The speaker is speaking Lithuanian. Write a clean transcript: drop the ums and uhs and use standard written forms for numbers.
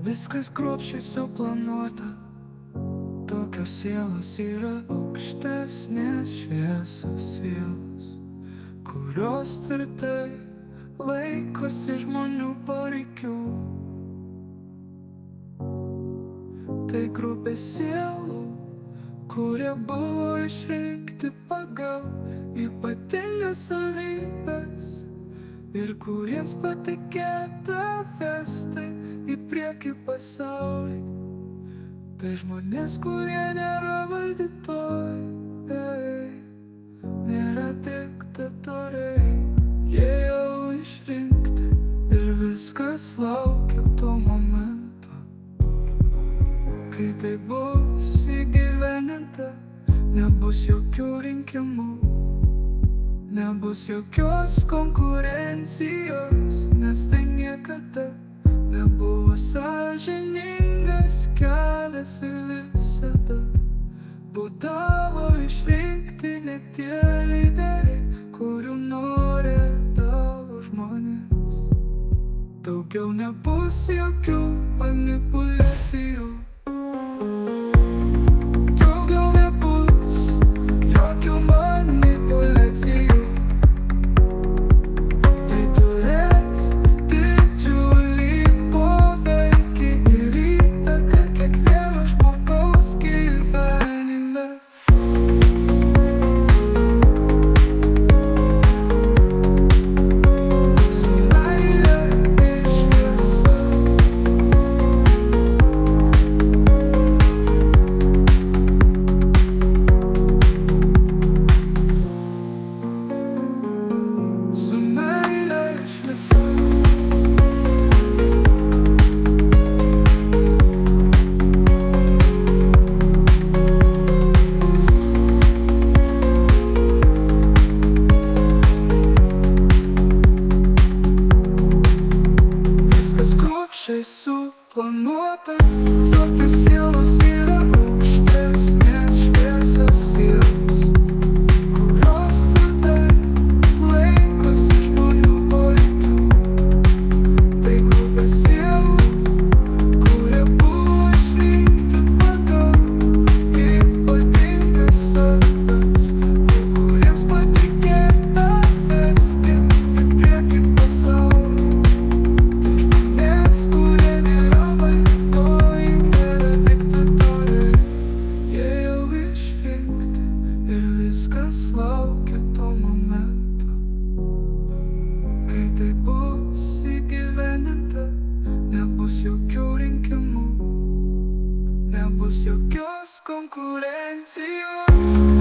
Viskas kruopščiai suplanuota, tokios sielos yra aukštesnės šviesos sielos, kurios tvirtai laikosi žmonių poreikių. Tai grupė sielų, kurie buvo išrinkti pagal ypatingas savybes ir kuriems patikėta vesti į priekį pasaulį. Tai žmonės, kurie nėra valdytojai, nėra diktatoriai. Jie jau išrinkti ir viskas laukia to momento, kai tai bus įgyvendinta. Nebus jokių rinkimų, nebus jokios konkurencijos, nes tai niekada nebuvo sąžiningas kelias ir visada būdavo išrinkti ne tie lyderiai, kurių norėdavo žmonės. Daugiau nebus jokių manipulacijų. Daugiau nebus jokių manipulacijų. Tai turės didžiulį poveikį ir įtaką kiekvieno žmogaus gyvenime. Su meile ir šviesa. Su meile ir šviesa. Viskas kruopščiai suplanuota, tokios sielos yra aukštesnės šviesos sielos, kurios tvirtai laikosi žmonių poreikių. Tai grupė sielų, kurie buvo išrinkti pagal ypatingas savybes, kuriems patikėta vesti į priekį pasaulį. Žmonės, kurie nėra valdytojai, nėra diktatoriai. Jie jau išrinkti ir viskas laukia to momento, kai tai bus įgyvendinta. Nebus jokių rinkimų, nebus jokios konkurencijos.